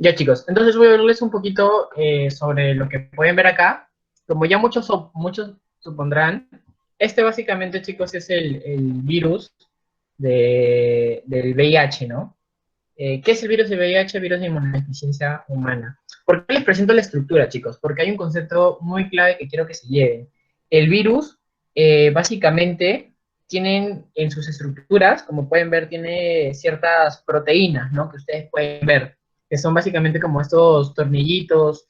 Ya chicos, entonces voy a hablarles un poquito sobre lo que pueden ver acá. Como ya muchos supondrán, este básicamente chicos es el virus del VIH, ¿no? ¿Qué es el virus del VIH? Virus de inmunodeficiencia humana. ¿Por qué les presento la estructura, chicos? Porque hay un concepto muy clave que quiero que se lleven. El virus, básicamente, tienen en sus estructuras, como pueden ver, tiene ciertas proteínas, ¿no? Que ustedes pueden ver, que son básicamente como estos tornillitos.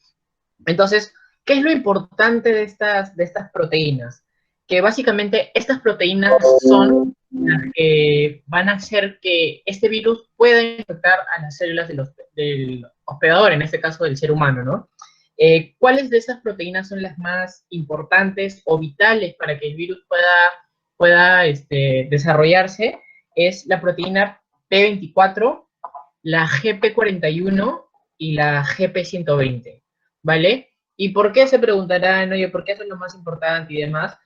Entonces, ¿qué es lo importante de estas proteínas? Que básicamente estas proteínas son las que van a hacer que este virus pueda infectar a las células del hospedador, en este caso del ser humano, ¿no? ¿Cuáles de esas proteínas son las más importantes o vitales para que el virus pueda desarrollarse? Es la proteína P24, la GP41 y la GP120, ¿vale? ¿Y por qué se preguntarán, oye, por qué eso es lo más importante y demás?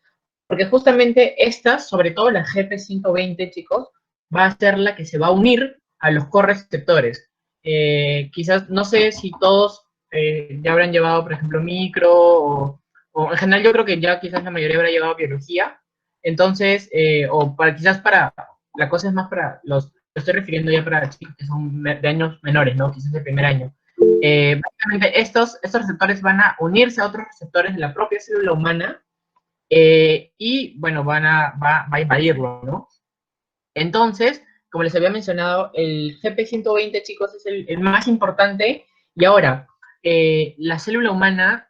Porque justamente estas, sobre todo la GP120, chicos, va a ser la que se va a unir a los correceptores. Quizás, no sé si todos ya habrán llevado, por ejemplo, micro o en general yo creo que ya quizás la mayoría habrá llevado biología. Entonces, quizás la cosa es más para estoy refiriendo ya para chicos que son de años menores, ¿no? Quizás de primer año. Básicamente estos receptores van a unirse a otros receptores de la propia célula humana y bueno, va a invadirlo, ¿no? Entonces, como les había mencionado, el GP120, chicos, es el más importante. Y ahora, la célula humana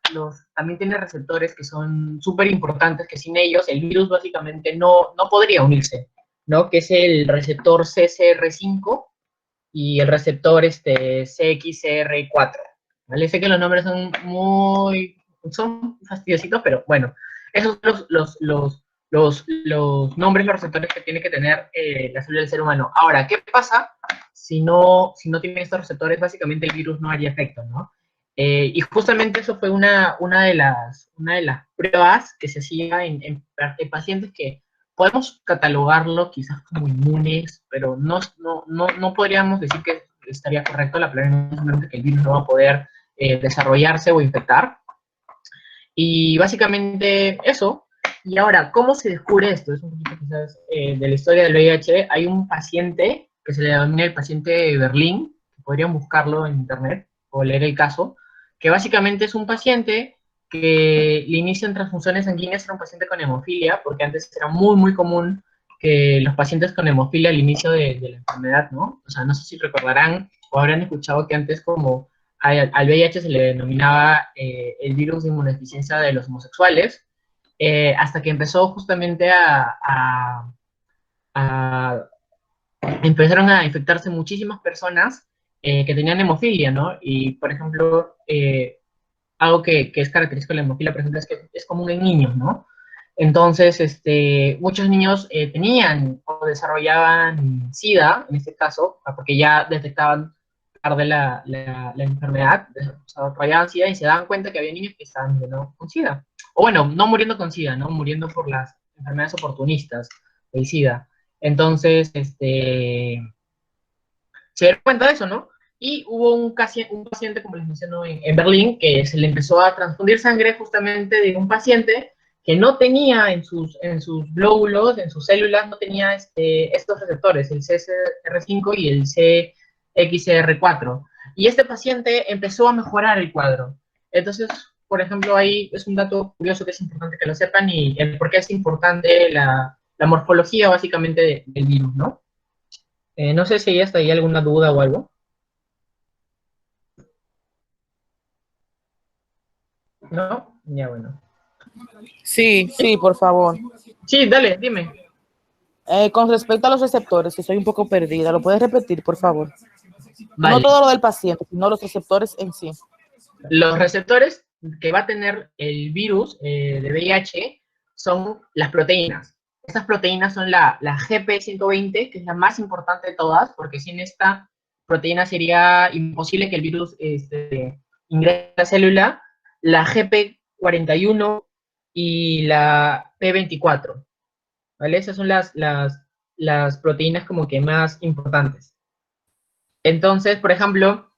también tiene receptores que son súper importantes, que sin ellos el virus básicamente no podría unirse, ¿no? Que es el receptor CCR5 y el receptor CXCR4. ¿Vale? Sé que los nombres son fastidiositos, pero bueno, esos son los nombres, los receptores que tiene que tener la célula del ser humano. Ahora, ¿qué pasa si no tiene estos receptores? Básicamente el virus no haría efecto, ¿no? Y justamente eso fue una de las pruebas que se hacía en pacientes que podemos catalogarlo quizás como inmunes, pero no podríamos decir que estaría correcto. La palabra es simplemente que el virus no va a poder desarrollarse o infectar. Y básicamente eso. Y ahora, ¿cómo se descubre esto? Es un poquito quizás de la historia del VIH. Hay un paciente que se le denomina el paciente Berlín, que podrían buscarlo en internet o leer el caso, que básicamente es un paciente que le inician transfusiones sanguíneas. Era un paciente con hemofilia, porque antes era muy, muy común que los pacientes con hemofilia al inicio de la enfermedad, ¿no? O sea, no sé si recordarán o habrán escuchado que antes como al VIH se le denominaba el virus de inmunodeficiencia de los homosexuales, hasta que empezó justamente a empezaron a infectarse muchísimas personas que tenían hemofilia, ¿no? Y, por ejemplo, algo que es característico de la hemofilia, por ejemplo, es que es común en niños, ¿no? Entonces, muchos niños tenían o desarrollaban SIDA, en este caso, porque ya detectaban tarde la enfermedad, desarrollaban SIDA y se daban cuenta que había niños que estaban muriendo con SIDA. O bueno, no muriendo con SIDA, ¿no? Muriendo por las enfermedades oportunistas del SIDA. Entonces, se dieron cuenta de eso, ¿no? Y hubo un paciente, como les menciono, en Berlín, que se le empezó a transfundir sangre justamente de un paciente que no tenía en sus glóbulos, en sus células, no tenía estos receptores, el CCR5 y el CXCR4. Y este paciente empezó a mejorar el cuadro. Entonces, por ejemplo, ahí es un dato curioso que es importante que lo sepan y el por qué es importante la morfología básicamente del virus, ¿no? No sé si hay hasta ahí alguna duda o algo. ¿No? Ya, bueno. Sí, sí, por favor. Sí, dale, dime. Con respecto a los receptores, que estoy un poco perdida, ¿lo puedes repetir, por favor? No Vale. todo lo del paciente, sino los receptores en sí. Los receptores que va a tener el virus de VIH son las proteínas. Estas proteínas son la GP120, que es la más importante de todas, porque sin esta proteína sería imposible que el virus ingrese a la célula, la GP41 y la P24. ¿Vale? Esas son las proteínas como que más importantes. Entonces, por ejemplo,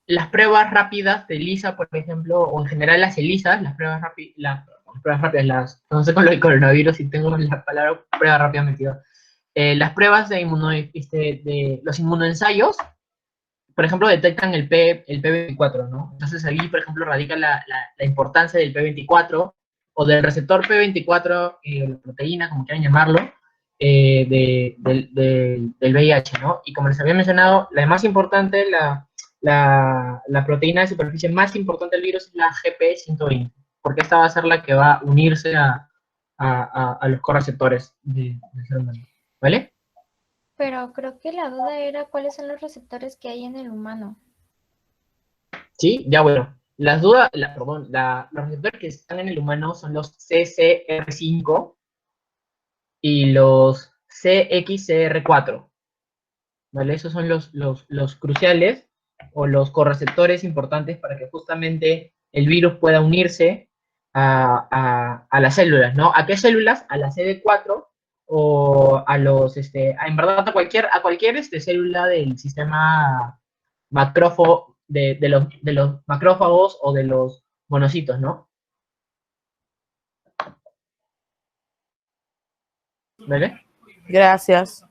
las pruebas rápidas de ELISA, por ejemplo, o en general las ELISAs, las pruebas rápidas, no sé con lo del coronavirus si tengo la palabra prueba rápida metida. Las pruebas de los inmunoensayos, por ejemplo, detectan el P24, ¿no? Entonces ahí, por ejemplo, radica la importancia del P24 o del receptor P24, la proteína, como quieran llamarlo, del VIH, ¿no? Y como les había mencionado, la más importante, la proteína de superficie más importante del virus es la GP120, porque esta va a ser la que va a unirse a los correceptores del ser humano, ¿vale? Pero creo que la duda era cuáles son los receptores que hay en el humano. Sí, ya bueno. Los receptores que están en el humano son los CCR5 y los CXCR4, ¿vale? Esos son los cruciales o los correceptores importantes para que justamente el virus pueda unirse a las células, ¿no? ¿A qué células? A la CD4 o en verdad a cualquier célula del sistema macrófago, de los macrófagos o de los monocitos, ¿no? ¿Vale? Gracias.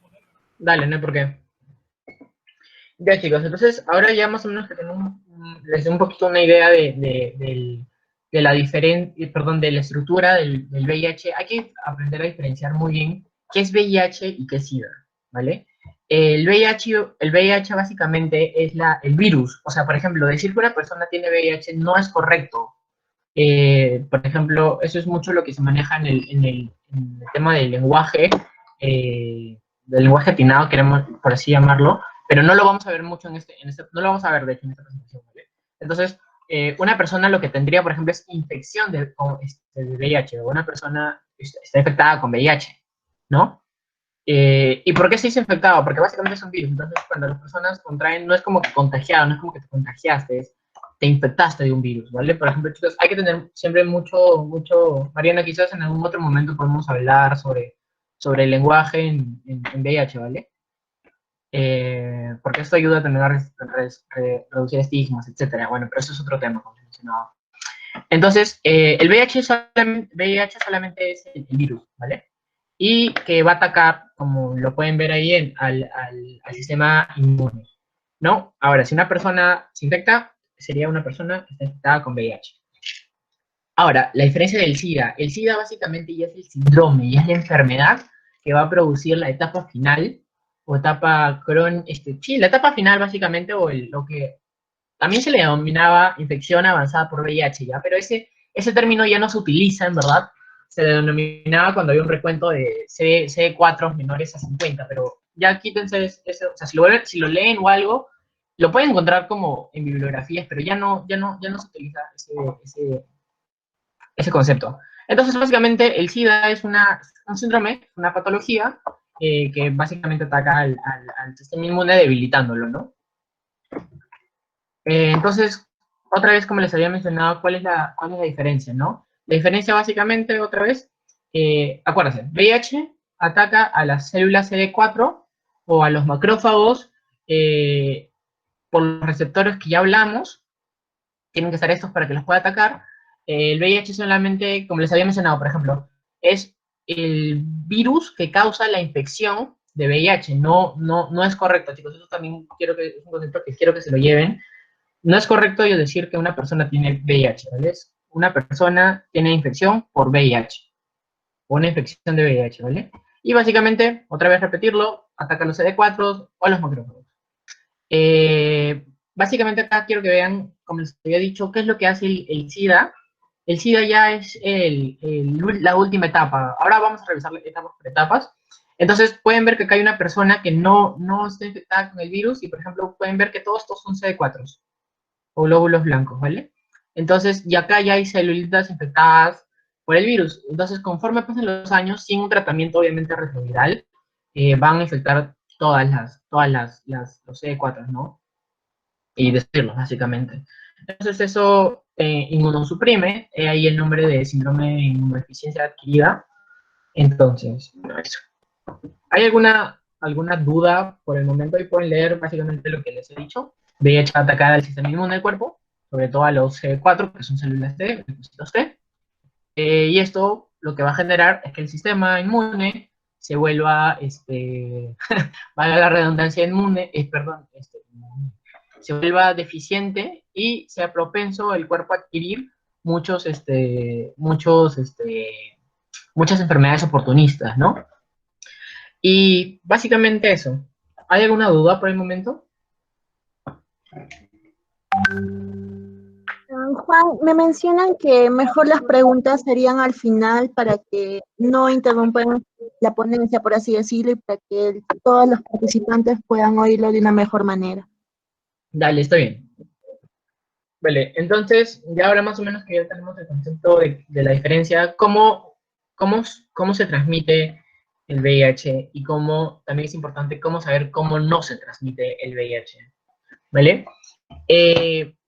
Dale, no hay por qué. Ya, chicos, entonces ahora ya más o menos que tenemos les doy un poquito una idea de la de la estructura del VIH. Hay que aprender a diferenciar muy bien qué es VIH y qué es SIDA, ¿vale? El VIH básicamente es el virus. O sea, por ejemplo, decir que una persona tiene VIH no es correcto. Por ejemplo, eso es mucho lo que se maneja en el tema del lenguaje atinado, queremos, por así llamarlo, pero no lo vamos a ver mucho no lo vamos a ver, de hecho, en esta presentación, ¿vale? Entonces, una persona lo que tendría, por ejemplo, es infección de VIH, o una persona está infectada con VIH, ¿no? ¿Y por qué se dice infectado? Porque básicamente es un virus. Entonces, cuando las personas contraen, no es como que contagiado, no es como que te contagiaste, te infectaste de un virus, ¿vale? Por ejemplo, chicos, hay que tener siempre Mariana, quizás en algún otro momento podemos hablar sobre el lenguaje en VIH, ¿vale? Porque esto ayuda también a reducir estigmas, etcétera. Bueno, pero eso es otro tema, como les mencionaba. Entonces, el VIH solamente es el virus, ¿vale? Y que va a atacar, como lo pueden ver ahí, al sistema inmune, ¿no? Ahora, si una persona se infecta, sería una persona que está infectada con VIH. Ahora, la diferencia del SIDA. El SIDA básicamente ya es el síndrome, ya es la enfermedad que va a producir la etapa final, o etapa sí, la etapa final básicamente, o lo que también se le denominaba infección avanzada por VIH, ¿ya? Pero ese término ya no se utiliza, en verdad. Se denominaba cuando había un recuento de CD4 menores a 50, pero ya quítense eso. O sea, si lo leen o algo, lo pueden encontrar como en bibliografías, pero ya no se utiliza ese concepto. Entonces, básicamente, el SIDA es un síndrome, una patología que básicamente ataca al sistema inmune debilitándolo, ¿no? Entonces, otra vez, como les había mencionado, ¿cuál es la diferencia, no? La diferencia básicamente, otra vez, acuérdense, VIH ataca a las células CD4 o a los macrófagos por los receptores que ya hablamos, tienen que estar estos para que los pueda atacar. El VIH solamente, como les había mencionado, por ejemplo, es el virus que causa la infección de VIH. No es correcto, chicos. Eso también es un concepto que quiero que se lo lleven. No es correcto yo decir que una persona tiene VIH, ¿vale? Una persona tiene infección por VIH, o una infección de VIH, ¿vale? Y básicamente, otra vez repetirlo, ataca a los CD4 o a los macrófagos. Básicamente acá quiero que vean, como les había dicho, qué es lo que hace el SIDA. El SIDA ya es la última etapa. Ahora vamos a revisar etapas por etapas. Entonces pueden ver que acá hay una persona que no está infectada con el virus y, por ejemplo, pueden ver que todos estos son CD4 o glóbulos blancos, ¿vale? Entonces, y acá ya hay celulitas infectadas por el virus. Entonces, conforme pasan los años, sin un tratamiento obviamente retroviral, van a infectar los CD4, ¿no? Y destruirlos, básicamente. Entonces, eso inmunosuprime, ahí el nombre de síndrome de inmunodeficiencia adquirida. Entonces, eso. ¿Hay alguna duda por el momento? Y pueden leer básicamente lo que les he dicho. VIH va a atacar al sistema inmune del cuerpo, sobre todo a los CD4, que son células T, linfocitos T, y esto lo que va a generar es que el sistema inmune se vuelva, valga la redundancia, perdón, se vuelva deficiente y sea propenso el cuerpo a adquirir muchos, muchas enfermedades oportunistas, ¿no? Y básicamente eso. ¿Hay alguna duda por el momento? Juan, me mencionan que mejor las preguntas serían al final para que no interrumpan la ponencia, por así decirlo, y para que todos los participantes puedan oírlo de una mejor manera. Dale, está bien. Vale, entonces ya ahora más o menos que ya tenemos el concepto de la diferencia, cómo se transmite el VIH y cómo, también es importante cómo saber cómo no se transmite el VIH, ¿vale?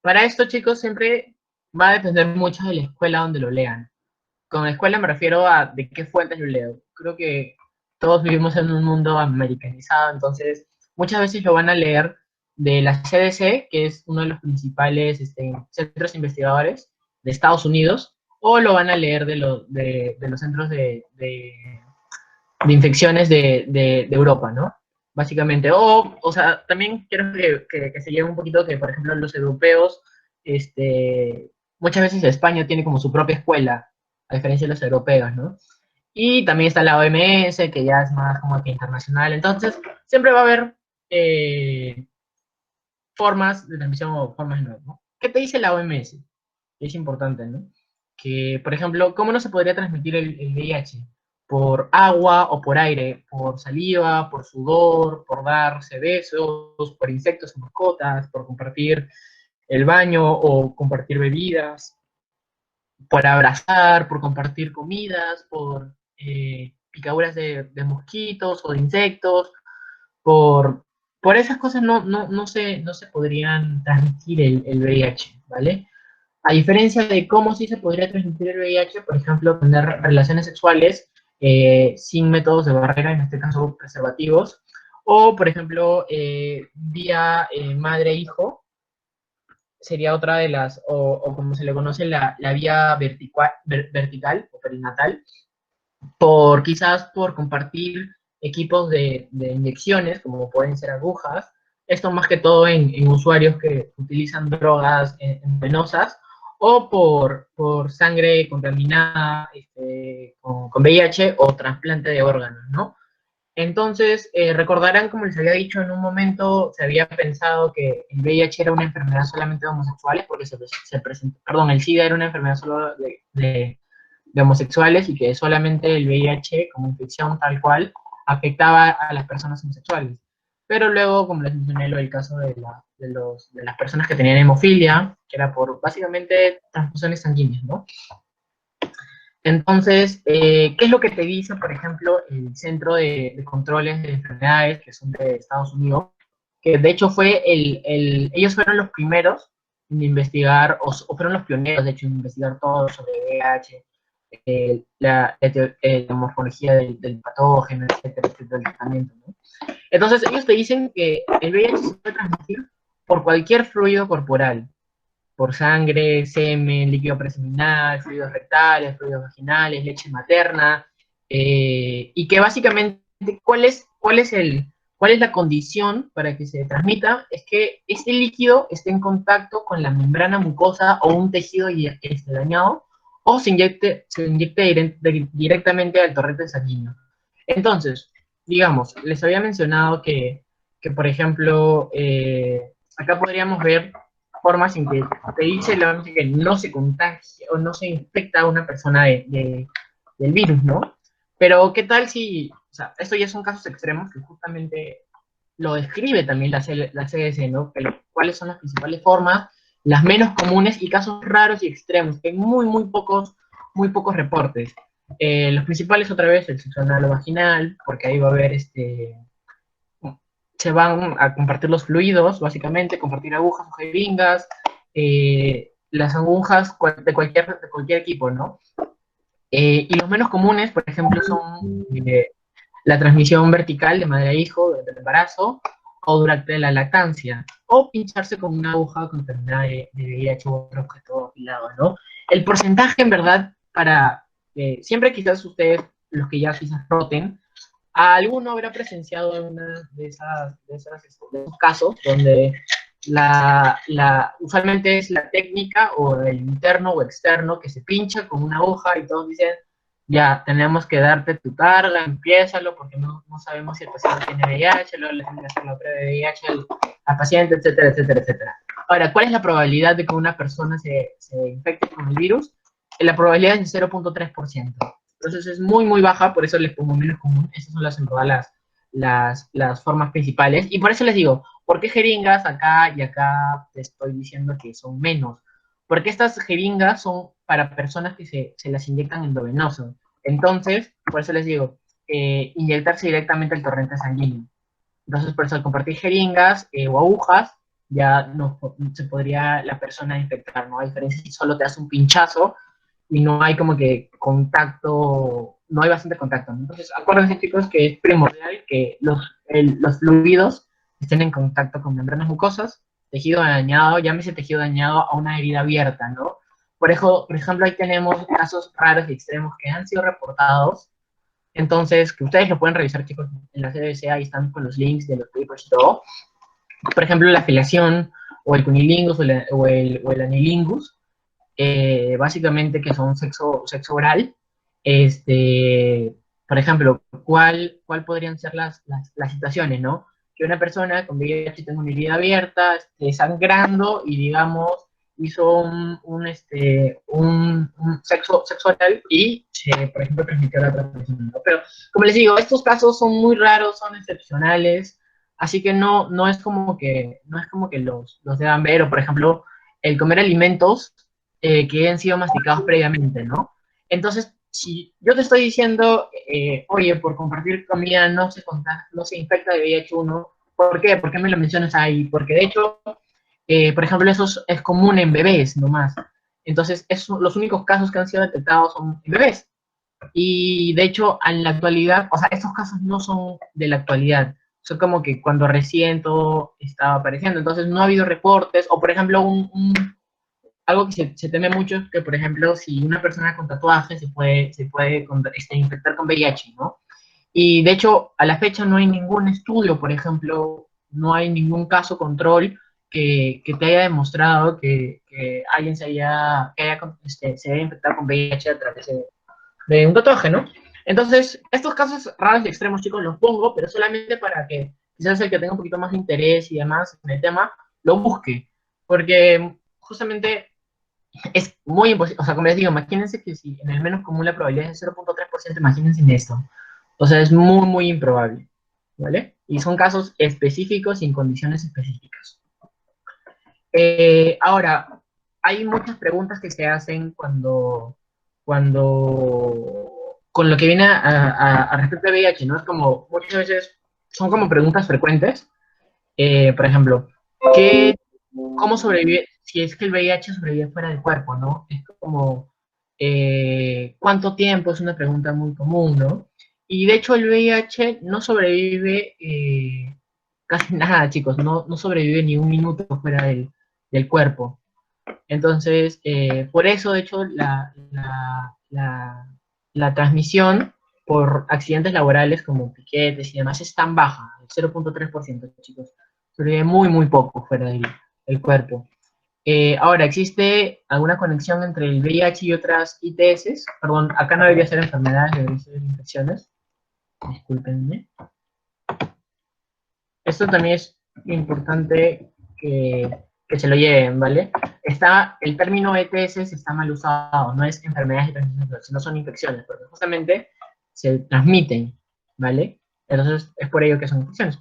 Para esto, chicos, siempre va a depender mucho de la escuela donde lo lean. Con la escuela me refiero a de qué fuentes lo leo. Creo que todos vivimos en un mundo americanizado, entonces muchas veces lo van a leer de la CDC, que es uno de los principales centros investigadores de Estados Unidos, o lo van a leer de los centros de infecciones de Europa, ¿no? Básicamente. O sea, también quiero que se lleve un poquito que, por ejemplo, los europeos, muchas veces España tiene como su propia escuela, a diferencia de los europeos, ¿no? Y también está la OMS, que ya es más como que internacional. Entonces, siempre va a haber formas de transmisión o formas nuevas, ¿no? ¿Qué te dice la OMS? Es importante, ¿no? Que, por ejemplo, ¿cómo no se podría transmitir el VIH? Por agua o por aire, por saliva, por sudor, por darse besos, por insectos o mascotas, por compartir el baño o compartir bebidas, por abrazar, por compartir comidas, por picaduras de mosquitos o de insectos, por, por esas cosas no se podrían transmitir el VIH, ¿vale? A diferencia de cómo sí se podría transmitir el VIH, por ejemplo, tener relaciones sexuales sin métodos de barrera, en este caso preservativos, o por ejemplo, vía madre-hijo, sería otra de las, o como se le conoce, la vía vertical o perinatal, quizás por compartir equipos de inyecciones, como pueden ser agujas, esto más que todo en usuarios que utilizan drogas venosas, o por sangre contaminada con VIH o trasplante de órganos, ¿no? Entonces, recordarán, como les había dicho en un momento, se había pensado que el VIH era una enfermedad solamente de homosexuales, porque se presentó, perdón, el SIDA era una enfermedad solo de homosexuales y que solamente el VIH, como infección tal cual, afectaba a las personas homosexuales. Pero luego, como les mencioné, el caso de las personas que tenían hemofilia, que era por básicamente transfusiones sanguíneas, ¿no? Entonces, ¿qué es lo que te dice, por ejemplo, el Centro de Controles de Enfermedades, que son de Estados Unidos? Que de hecho ellos fueron los primeros en investigar, o fueron los pioneros, de hecho, en investigar todo sobre VIH, la morfología del patógeno, etcétera, etcétera, el tratamiento, ¿no? Entonces, ellos te dicen que el VIH se puede transmitir por cualquier fluido corporal, por sangre, semen, líquido preseminal, fluidos rectales, fluidos vaginales, leche materna, y que básicamente, ¿cuál es la condición para que se transmita? Es que ese líquido esté en contacto con la membrana mucosa o un tejido dañado, o se inyecte directamente al torrente sanguíneo. Entonces, digamos, les había mencionado que por ejemplo, acá podríamos ver formas en que te dice la OMS que no se contagia o no se infecta a una persona del virus, ¿no? Pero, ¿qué tal si, o sea, esto ya son casos extremos que justamente lo describe también la CDC, ¿no? ¿Cuáles son las principales formas, las menos comunes y casos raros y extremos? Que hay muy pocos reportes. Los principales, otra vez, el sexo anal o vaginal, porque ahí va a haber se van a compartir los fluidos, básicamente, compartir agujas o jeringas, las agujas de cualquier equipo, ¿no? Y los menos comunes, por ejemplo, son la transmisión vertical de madre a hijo durante el embarazo, o durante la lactancia, o pincharse con una aguja contaminada de VIH u otro objeto afilado, ¿no? El porcentaje, en verdad, siempre quizás ustedes, los que ya quizás roten, alguno habrá presenciado en una de esos casos donde usualmente es la técnica o el interno o externo que se pincha con una aguja y todos dicen, ya, tenemos que darte tu carga, empiézalo, porque no sabemos si el paciente tiene VIH, luego le tienen que hacer la prueba de VIH al paciente, etcétera, etcétera, etcétera. Ahora, ¿cuál es la probabilidad de que una persona se infecte con el virus? La probabilidad es de 0.3%. Entonces es muy, muy baja, por eso les pongo menos común. Esas son en todas las formas principales. Y por eso les digo, ¿por qué jeringas acá y acá te estoy diciendo que son menos? Porque estas jeringas son para personas que se las inyectan endovenoso. Entonces, por eso les digo, inyectarse directamente el torrente sanguíneo. Entonces, por eso al compartir jeringas o agujas, ya no se podría la persona infectar, ¿no? A diferencia si solo te das un pinchazo y no hay como que contacto, no hay bastante contacto, ¿no? Entonces, acuérdense, chicos, que es primordial que los fluidos estén en contacto con membranas mucosas, tejido dañado, llámese tejido dañado a una herida abierta, ¿no? Por ejemplo, ahí tenemos casos raros y extremos que han sido reportados. Entonces, que ustedes lo pueden revisar, chicos, en la CDC, ahí están con los links de los papers y todo. Por ejemplo, la filiación, o el cunilingus, o el anilingus, básicamente que son sexo oral. Por ejemplo, ¿cuál podrían ser las situaciones, ¿no? Que una persona con VIH tenga una herida abierta, esté sangrando y, digamos, hizo un sexo oral y, por ejemplo, transmitió a la otra persona, ¿no? Pero, como les digo, estos casos son muy raros, son excepcionales, así que no es como que los deban ver, o por ejemplo, el comer alimentos que han sido masticados previamente, ¿no? Entonces, si yo te estoy diciendo, oye, por compartir comida no se infecta de VIH-1, ¿por qué? ¿Por qué me lo mencionas ahí? Porque de hecho, por ejemplo, eso es común en bebés nomás. Entonces, los únicos casos que han sido detectados son en bebés. Y de hecho, en la actualidad, o sea, estos casos no son de la actualidad, son como que cuando recién todo estaba apareciendo. Entonces, no ha habido reportes, o por ejemplo, algo que se teme mucho es que, por ejemplo, si una persona con tatuaje se puede infectar con VIH, ¿no? Y de hecho, a la fecha no hay ningún estudio, por ejemplo, no hay ningún caso control que te haya demostrado que alguien se haya infectado con VIH a través de un tatuaje, ¿no? Entonces, estos casos raros y extremos, chicos, los pongo, pero solamente para que quizás el que tenga un poquito más de interés y demás en el tema, lo busque. Porque justamente es muy imposible, o sea, como les digo, imagínense que si en el menos común la probabilidad es 0.3%, imagínense en esto. O sea, es muy, muy improbable, ¿vale? Y son casos específicos y en condiciones específicas. Ahora, hay muchas preguntas que se hacen con lo que viene a respecto de VIH, ¿no? Es como, muchas veces, son como preguntas frecuentes. Por ejemplo, ¿cómo sobrevive, si es que el VIH sobrevive fuera del cuerpo, ¿no? Es como, ¿cuánto tiempo? Es una pregunta muy común, ¿no? Y de hecho el VIH no sobrevive casi nada, chicos, no sobrevive ni un minuto fuera del cuerpo. Entonces, por eso, de hecho, la transmisión por accidentes laborales como piquetes y demás es tan baja, el 0.3%, chicos. Sobrevive muy, muy poco fuera del cuerpo. Ahora, ¿existe alguna conexión entre el VIH y otras ITS? Perdón, acá no debería ser enfermedades, debería ser infecciones. Discúlpenme. Esto también es importante que se lo lleven, ¿vale? El término ETS está mal usado, no es enfermedades de transmisión sexual, sino son infecciones, porque justamente se transmiten, ¿vale? Entonces, es por ello que son infecciones.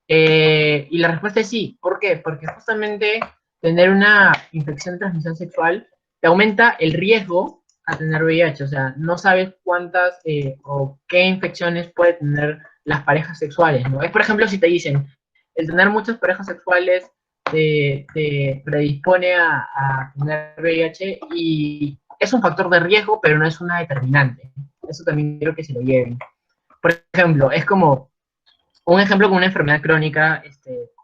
Y la respuesta es sí. ¿Por qué? Porque justamente tener una infección de transmisión sexual te aumenta el riesgo a tener VIH. O sea, no sabes cuántas o qué infecciones puede tener las parejas sexuales, ¿no? Es, por ejemplo, si te dicen, el tener muchas parejas sexuales te predispone a tener VIH y es un factor de riesgo, pero no es una determinante. Eso también quiero que se lo lleven. Por ejemplo, es como Un ejemplo con una enfermedad crónica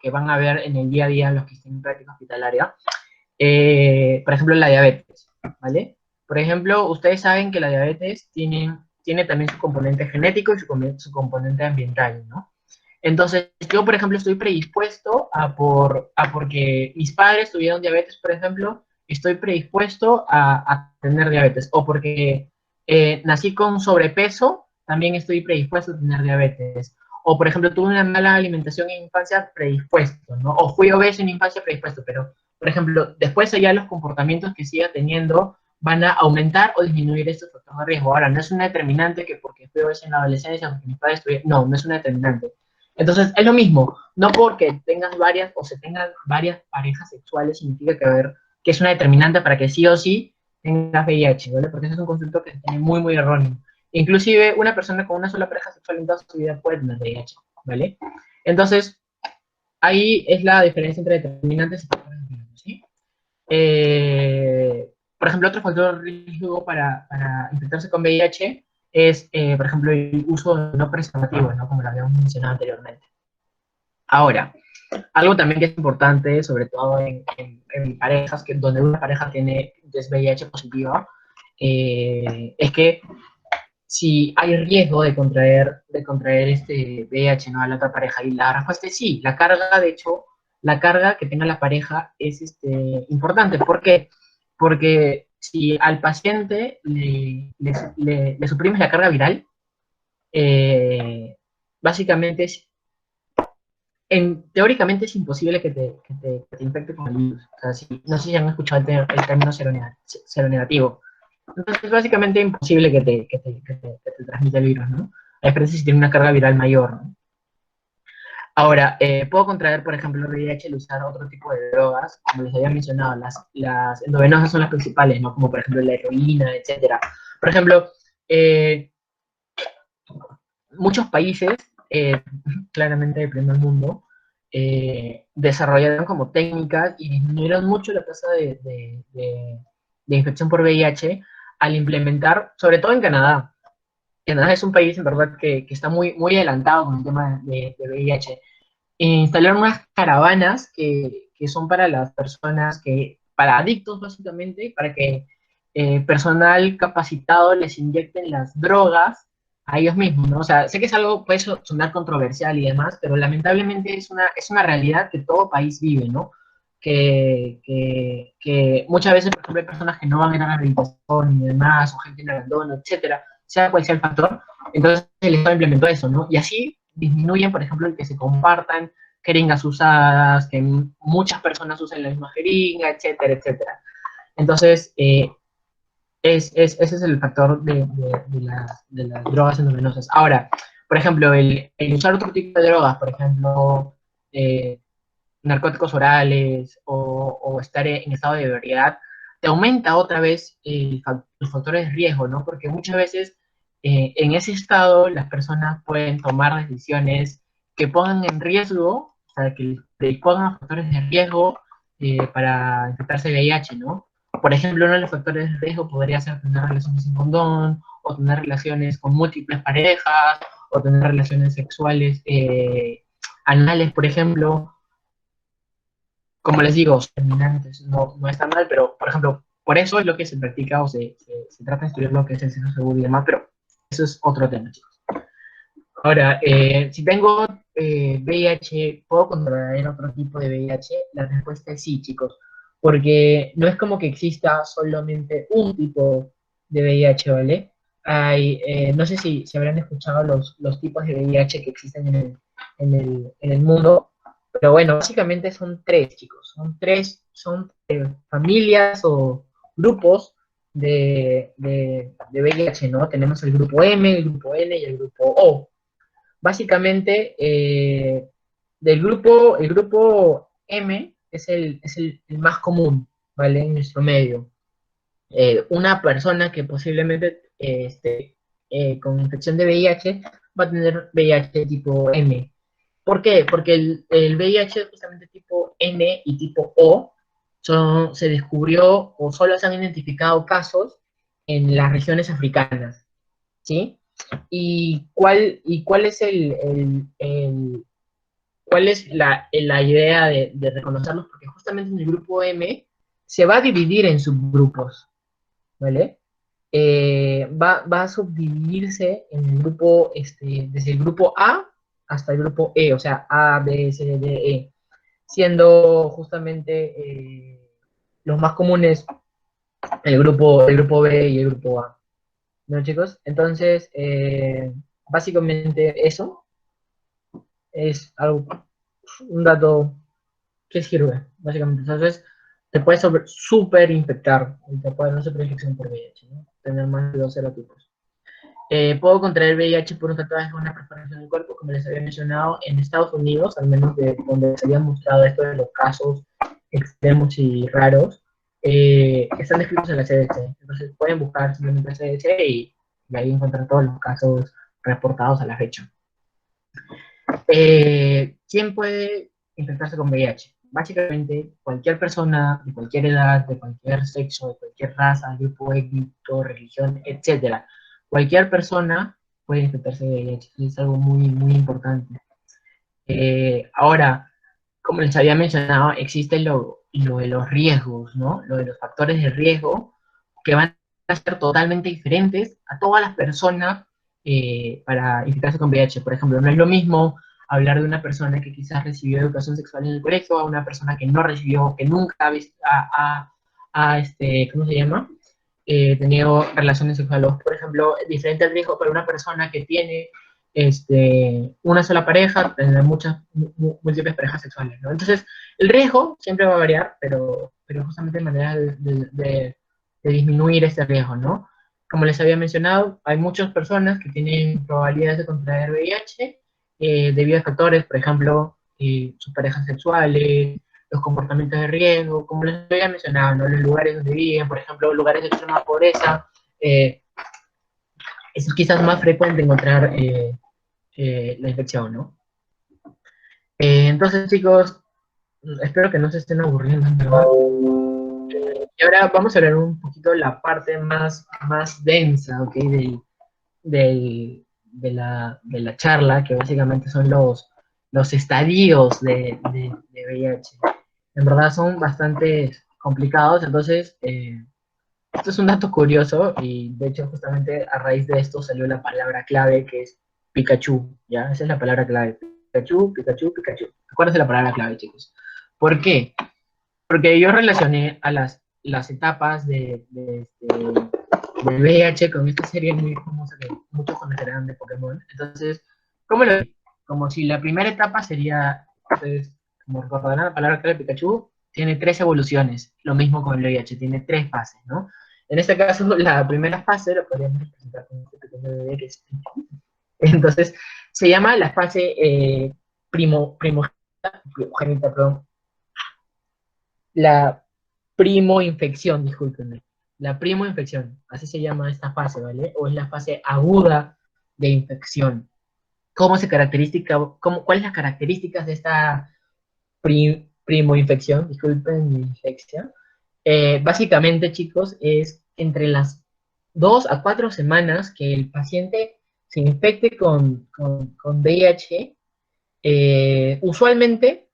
que van a ver en el día a día los que estén en práctica hospitalaria, por ejemplo, la diabetes, ¿vale? Por ejemplo, ustedes saben que la diabetes tiene también su componente genético y su componente ambiental, ¿no? Entonces, yo, por ejemplo, estoy predispuesto porque mis padres tuvieron diabetes, por ejemplo, estoy predispuesto a tener diabetes. O porque nací con sobrepeso, también estoy predispuesto a tener diabetes. O, por ejemplo, tuve una mala alimentación en infancia, predispuesto, ¿no? O fui obeso en infancia, predispuesto. Pero, por ejemplo, después allá los comportamientos que siga teniendo van a aumentar o disminuir estos factores de riesgo. Ahora, no es una determinante que porque fui obeso en la adolescencia, porque mis padres tuvieron... No, no es una determinante. Entonces, es lo mismo, no porque tengas varias o se tengan varias parejas sexuales significa que es una determinante para que sí o sí tengas VIH, ¿vale? Porque ese es un concepto que se tiene muy, muy erróneo. Inclusive, una persona con una sola pareja sexual en toda su vida puede tener VIH, ¿vale? Entonces, ahí es la diferencia entre determinantes y factores de riesgo, ¿sí? Por ejemplo, otro factor de riesgo para infectarse con VIH es, por ejemplo, el uso de no preservativos, ¿no? Como lo habíamos mencionado anteriormente. Ahora, algo también que es importante, sobre todo en parejas, donde una pareja tiene VIH positiva, es que si hay riesgo de contraer este VIH, ¿no? A la otra pareja, y la respuesta es sí, la carga, de hecho, la carga que tenga la pareja es importante. ¿Por qué? Porque si al paciente le suprimes la carga viral, básicamente teóricamente es imposible que te infecte con el virus. O sea, no sé si han escuchado el término seronegativo. Entonces es básicamente imposible que te transmita el virus, ¿no? A diferencia si tiene una carga viral mayor, ¿no? Ahora, puedo contraer, por ejemplo, el VIH al usar otro tipo de drogas, como les había mencionado, las endovenosas son las principales, ¿no? Como por ejemplo la heroína, etcétera. Por ejemplo, muchos países, claramente del primer mundo, desarrollaron como técnicas y disminuyeron mucho la tasa de infección por VIH al implementar, sobre todo en Canadá. Canadá es un país, en verdad, que está muy, muy adelantado con el tema de VIH. Instalaron unas caravanas que son para las personas para adictos básicamente, para que personal capacitado les inyecten las drogas a ellos mismos, ¿no? O sea, sé que es algo, puede sonar controversial y demás, pero lamentablemente es una realidad que todo país vive, ¿no? Que muchas veces, por ejemplo, hay personas que no van a ir a la rehabilitación y demás, o gente en abandono, etcétera, sea cual sea el factor, entonces el Estado implementó eso, ¿no? Y así disminuyen, por ejemplo, el que se compartan jeringas usadas, que muchas personas usen la misma jeringa, etcétera, etcétera. Entonces, ese es el factor de las drogas endovenosas. Ahora, por ejemplo, el usar otro tipo de drogas, por ejemplo, eh, narcóticos orales o estar en estado de ebriedad, te aumenta otra vez los factores de riesgo, ¿no? Porque muchas veces en ese estado las personas pueden tomar decisiones que pongan en riesgo, o sea, que predispongan a factores de riesgo para infectarse de VIH, ¿no? Por ejemplo, uno de los factores de riesgo podría ser tener relaciones sin condón, o tener relaciones con múltiples parejas, o tener relaciones sexuales anales, por ejemplo. Como les digo, terminantes no está mal, pero, por ejemplo, por eso es lo que se practica o se trata de estudiar lo que es el sexo seguro y demás, pero eso es otro tema, chicos. Ahora, si tengo VIH, ¿puedo contraer otro tipo de VIH? La respuesta es sí, chicos, porque no es como que exista solamente un tipo de VIH, ¿vale? No sé si habrán escuchado los tipos de VIH que existen en el mundo, pero bueno, básicamente son tres, chicos, son familias o grupos de VIH, ¿no? Tenemos el grupo M, el grupo N y el grupo O. Básicamente, el grupo M es el más común, ¿vale? En nuestro medio. Una persona que posiblemente con infección de VIH va a tener VIH tipo M. ¿Por qué? Porque el VIH justamente tipo N y tipo O se descubrió o solo se han identificado casos en las regiones africanas, ¿sí? cuál es cuál es la idea de reconocerlos? Porque justamente en el grupo M se va a dividir en subgrupos, ¿vale? Va a subdividirse en el grupo, desde el grupo A hasta el grupo E, o sea, A, B, C, D, E, siendo justamente los más comunes el grupo B y el grupo A, ¿no, chicos? Entonces, básicamente eso es algo, un dato que sirve, básicamente. Entonces, te puedes súper infectar, y te puede no infección por VIH, ¿no? Tener más de 2 serotipos. Puedo contraer VIH por un tatuaje o una perforación del cuerpo, como les había mencionado, en Estados Unidos, al menos de donde se había mostrado esto de los casos extremos y raros, están descritos en la CDC. Entonces pueden buscar simplemente la CDC y ahí encuentran todos los casos reportados a la fecha. ¿Quién puede infectarse con VIH? Básicamente, cualquier persona de cualquier edad, de cualquier sexo, de cualquier raza, grupo étnico, religión, etcétera. Cualquier persona puede infectarse de VIH. Es algo muy, muy importante. Ahora, como les había mencionado, existe lo de los riesgos, ¿no? Lo de los factores de riesgo que van a ser totalmente diferentes a todas las personas para infectarse con VIH. Por ejemplo, no es lo mismo hablar de una persona que quizás recibió educación sexual en el colegio a una persona que no recibió, que nunca ¿cómo se llama? Tenido relaciones sexuales. Por ejemplo, diferente el riesgo para una persona que tiene una sola pareja, tener muchas, múltiples parejas sexuales, ¿no? Entonces, el riesgo siempre va a variar, pero justamente hay maneras de disminuir este riesgo, ¿no? Como les había mencionado, hay muchas personas que tienen probabilidades de contraer VIH debido a factores, por ejemplo, sus parejas sexuales, los comportamientos de riesgo, como les había mencionado, ¿no? Los lugares donde viven, por ejemplo, lugares de extrema pobreza, es quizás más frecuente encontrar la infección, ¿no? Entonces, chicos, espero que no se estén aburriendo, ¿verdad? Y ahora vamos a ver un poquito la parte más densa, ¿ok? De la charla, que básicamente son los estadios de VIH. En verdad son bastante complicados, entonces esto es un dato curioso y de hecho justamente a raíz de esto salió la palabra clave que es Pikachu, ¿ya? Esa es la palabra clave. Pikachu, Pikachu, Pikachu. Acuérdense la palabra clave, chicos. ¿Por qué? Porque yo relacioné a las etapas del VIH con esta serie muy famosa que muchos conocerán de Pokémon. Entonces, ¿cómo lo vi? Como si la primera etapa sería, entonces, como recordarán la palabra clave Pikachu, tiene 3 evoluciones. Lo mismo con el VIH, tiene 3 fases, ¿no? En este caso, la primera fase lo podríamos representar con este pequeño bebé que es Pikachu. Entonces, se llama la fase primogénita, perdón, la primoinfección, discúlpenme. La primoinfección, así se llama esta fase, ¿vale? O es la fase aguda de infección. ¿Cómo se caracteriza? ¿Cuáles son las características de esta primoinfección? Disculpen mi infección. Básicamente, chicos, es entre las 2 a 4 semanas que el paciente se infecte con VIH. Usualmente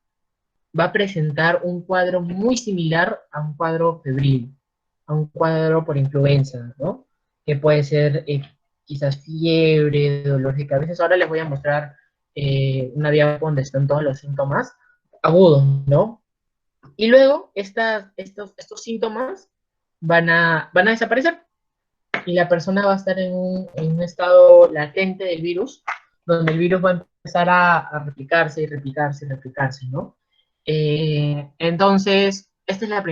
va a presentar un cuadro muy similar a un cuadro febril, a un cuadro por influenza, ¿no? Que puede ser quizás fiebre, dolor de cabeza. Ahora les voy a mostrar una diapositiva donde están todos los síntomas agudos, ¿no? Y luego estos síntomas van a desaparecer y la persona va a estar en un estado latente del virus, donde el virus va a empezar a replicarse y replicarse y replicarse, ¿no? Entonces, esta es el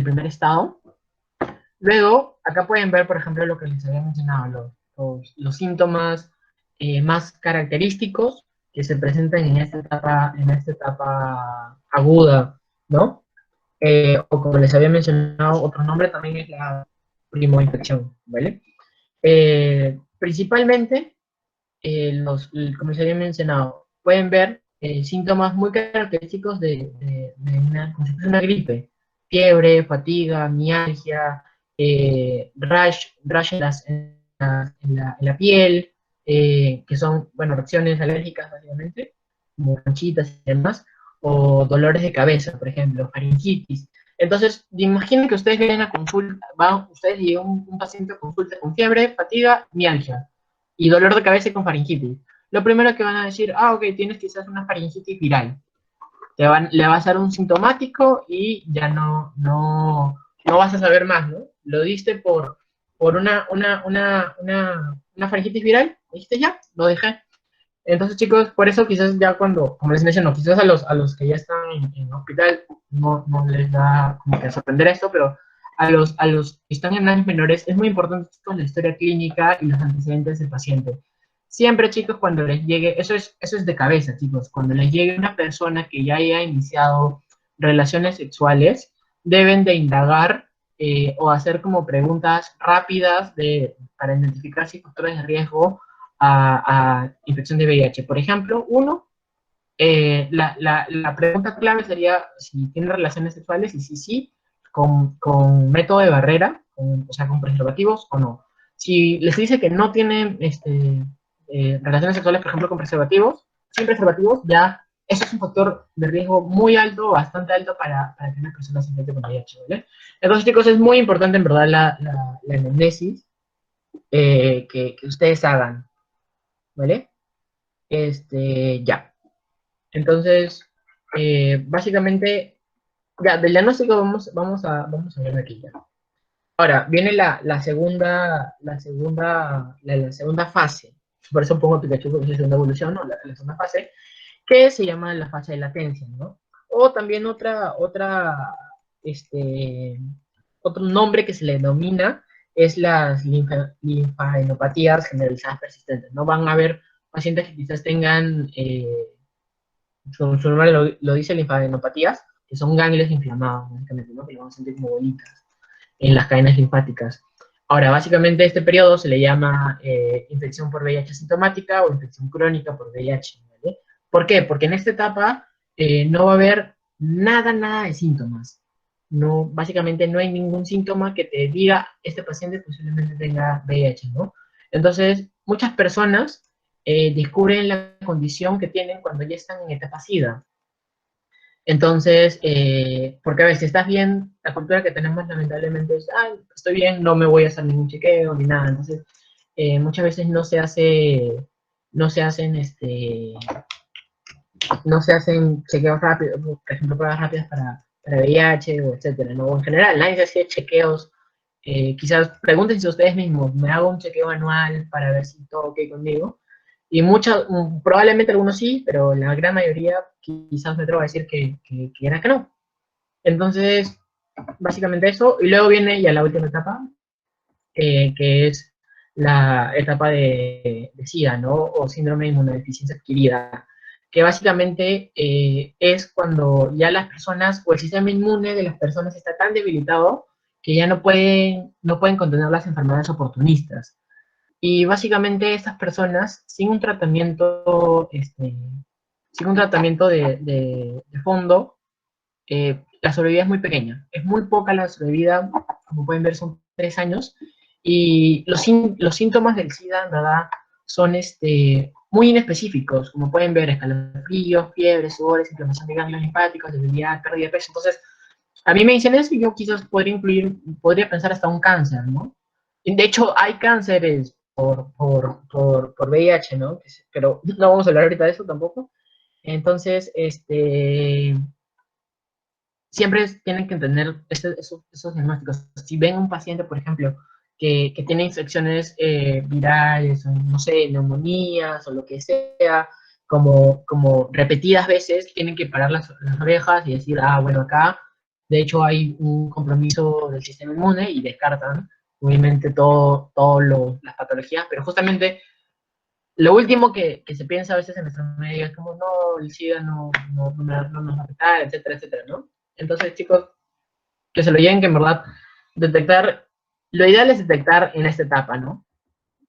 primer estado. Luego, acá pueden ver, por ejemplo, lo que les había mencionado, los síntomas más característicos que se presentan en esta etapa aguda, ¿no? O como les había mencionado, otro nombre también es la primoinfección, ¿vale? Principalmente, como les había mencionado, pueden ver síntomas muy característicos de una gripe: fiebre, fatiga, mialgia, rash en la piel, que son, bueno, reacciones alérgicas básicamente, como manchitas y demás, o dolores de cabeza, por ejemplo, faringitis. Entonces, imaginen que ustedes vienen a consulta, ustedes llegan un paciente a consulta con fiebre, fatiga, mialgia, y dolor de cabeza y con faringitis. Lo primero que van a decir, ok, tienes quizás una faringitis viral. Le vas a dar un sintomático y ya no vas a saber más, ¿no? Lo diste por una faringitis viral, dijiste ya, lo dejé. Entonces, chicos, por eso quizás ya cuando, como les menciono, quizás a los que ya están en hospital no les da como que sorprender esto, pero a los que están en años menores es muy importante, chicos, la historia clínica y los antecedentes del paciente. Siempre, chicos, cuando les llegue, eso es de cabeza, chicos, cuando les llegue una persona que ya haya iniciado relaciones sexuales, deben de indagar o hacer como preguntas rápidas para identificar si factores de riesgo a infección de VIH. Por ejemplo, la pregunta clave sería si tiene relaciones sexuales y si sí, con método de barrera, o sea, con preservativos o no. Si les dice que no tienen relaciones sexuales, por ejemplo, con preservativos, sin preservativos, ya eso es un factor de riesgo muy alto, bastante alto para que una persona se infecte con VIH, ¿vale? Entonces, chicos, es muy importante en verdad la anamnesis que ustedes hagan, ¿vale? Ya. Entonces, básicamente, ya, del diagnóstico vamos a ver aquí ya. Ahora, viene la segunda fase. Por eso pongo Pikachu, porque es la segunda evolución, ¿no? La segunda fase, que se llama la fase de latencia, ¿no? O también otro nombre que se le denomina es las linfadenopatías generalizadas persistentes, ¿no? Van a haber pacientes que quizás tengan, su nombre lo dice, linfadenopatías, que son ganglios inflamados, básicamente, ¿no? Que lo vamos a sentir como bolitas en las cadenas linfáticas. Ahora, básicamente este periodo se le llama infección por VIH asintomática o infección crónica por VIH, ¿vale? ¿Por qué? Porque en esta etapa no va a haber nada de síntomas. No, básicamente no hay ningún síntoma que te diga este paciente posiblemente tenga VIH, ¿no? Entonces, muchas personas descubren la condición que tienen cuando ya están en etapa SIDA. Entonces, porque a veces estás bien, la cultura que tenemos lamentablemente es, estoy bien, no me voy a hacer ningún chequeo ni nada. Entonces, muchas veces no se hacen chequeos rápidos, por ejemplo, pruebas rápidas para VIH o etcétera, ¿no? O en general, nadie se hace chequeos. Quizás pregúntense ustedes mismos, ¿me hago un chequeo anual para ver si todo ok conmigo? Y probablemente algunos sí, pero la gran mayoría quizás me atrevo a decir que no. Entonces, básicamente eso. Y luego viene ya la última etapa, que es la etapa de SIDA, ¿no? O síndrome de inmunodeficiencia adquirida, que básicamente es cuando ya las personas, o el sistema inmune de las personas está tan debilitado que ya no pueden contener las enfermedades oportunistas. Y básicamente estas personas, sin un tratamiento, de fondo, la sobrevida es muy pequeña. Es muy poca la sobrevida, como pueden ver son 3 años, y los síntomas del SIDA, ¿verdad? Son muy inespecíficos, como pueden ver, escalofríos, fiebres, sudores, inflamación de ganglios linfáticos, debilidad, pérdida de peso. Entonces, a mí me dicen eso y yo quizás podría pensar hasta un cáncer, ¿no? De hecho, hay cánceres por VIH, ¿no? Pero no vamos a hablar ahorita de eso tampoco. Entonces, siempre tienen que entender esos diagnósticos. Si ven un paciente, por ejemplo, que tiene infecciones virales, o no sé, neumonías o lo que sea, como repetidas veces, tienen que parar las orejas y decir, bueno, acá, de hecho, hay un compromiso del sistema inmune y descartan, obviamente, las patologías, pero justamente lo último que se piensa a veces en nuestro medio es como, no, el SIDA no nos va a afectar, etcétera, etcétera, ¿no? Entonces, chicos, que se lo lleven, que en verdad detectar, lo ideal es detectar en esta etapa, ¿no?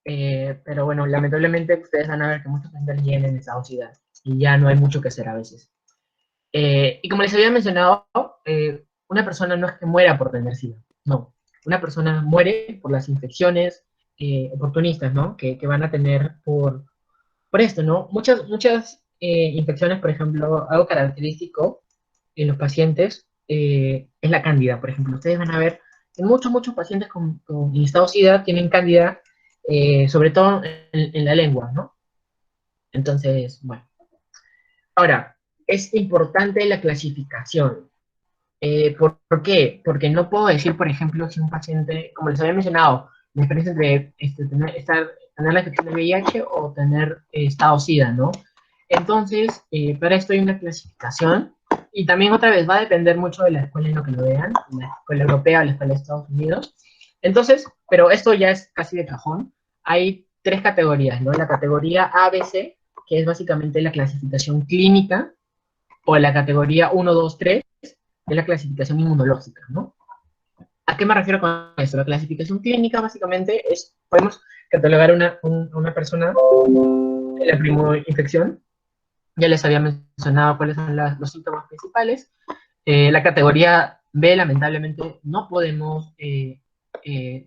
Pero bueno, lamentablemente ustedes van a ver que muchos pacientes llegan en esa SIDA y ya no hay mucho que hacer a veces. Y como les había mencionado, una persona no es que muera por tener SIDA, no. una persona muere por las infecciones oportunistas, ¿no? Que van a tener por esto, ¿no? Muchas infecciones, por ejemplo, algo característico en los pacientes es la cándida, por ejemplo. Ustedes van a ver que muchos pacientes con estado SIDA tienen cándida, sobre todo en la lengua, ¿no? Entonces, bueno. Ahora, es importante la clasificación. ¿Por qué? Porque no puedo decir, por ejemplo, si un paciente, como les había mencionado, la diferencia entre tener la infección de VIH o tener estado SIDA, ¿no? Entonces, para esto hay una clasificación y también otra vez va a depender mucho de la escuela en lo que lo vean, la escuela europea o la escuela de Estados Unidos. Entonces, pero esto ya es casi de cajón. Hay tres categorías, ¿no? La categoría ABC, que es básicamente la clasificación clínica, o la categoría 1, 2, 3, es la clasificación inmunológica, ¿no? ¿A qué me refiero con esto? La clasificación clínica básicamente es, podemos catalogar una persona en la primoinfección, ya les había mencionado cuáles son los síntomas principales. La categoría B, lamentablemente, no podemos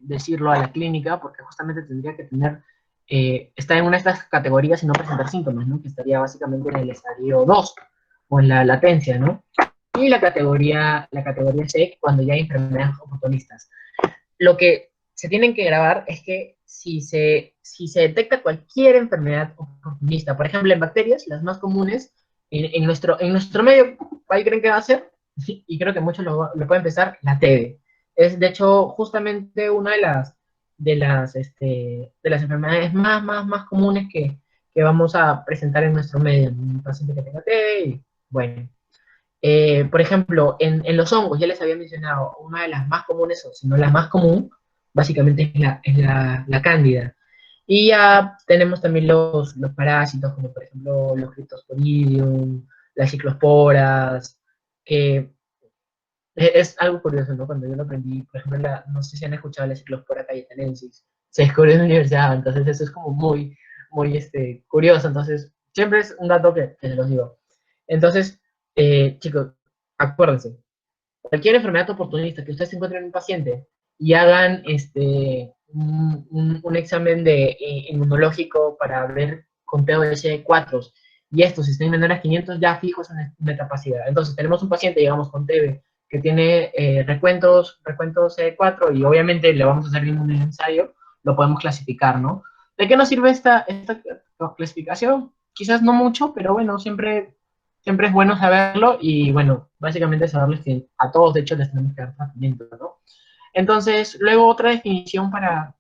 decirlo a la clínica porque justamente tendría que tener, estar en una de estas categorías y no presentar síntomas, ¿no? Que estaría básicamente en el estadio 2 o en la latencia, ¿no? Y la categoría C, cuando ya hay enfermedades oportunistas. Lo que se tienen que grabar es que si se detecta cualquier enfermedad oportunista, por ejemplo, en bacterias, las más comunes, en nuestro medio, ¿cuál creen que va a ser? Y creo que muchos lo pueden pensar, la TB. Es, de hecho, justamente una de las enfermedades más comunes que vamos a presentar en nuestro medio. Un paciente que tenga TB, y bueno. Por ejemplo, en los hongos, ya les había mencionado, una de las más comunes, o si no la más común, básicamente es la cándida. Y ya tenemos también los parásitos, como por ejemplo los Cryptosporidium, las ciclosporas, que es algo curioso, ¿no? Cuando yo lo aprendí, por ejemplo, no sé si han escuchado la ciclospora cayetanensis, se descubrió en la universidad, entonces eso es como muy curioso, entonces siempre es un dato que se los digo. Entonces, chicos, acuérdense, cualquier enfermedad oportunista que ustedes encuentren en un paciente y hagan un examen inmunológico para ver conteo de CD4 y estos estén menores a 500, ya fijos en una etapa SIDA. Entonces, tenemos un paciente, digamos, con TB, que tiene recuentos CD4 y obviamente le vamos a hacer un ensayo, lo podemos clasificar, ¿no? ¿De qué nos sirve esta clasificación? Quizás no mucho, pero bueno, siempre es bueno saberlo y, bueno, básicamente saberles que a todos, de hecho, les tenemos que dar tratamiento, ¿no? Entonces, luego otra definición para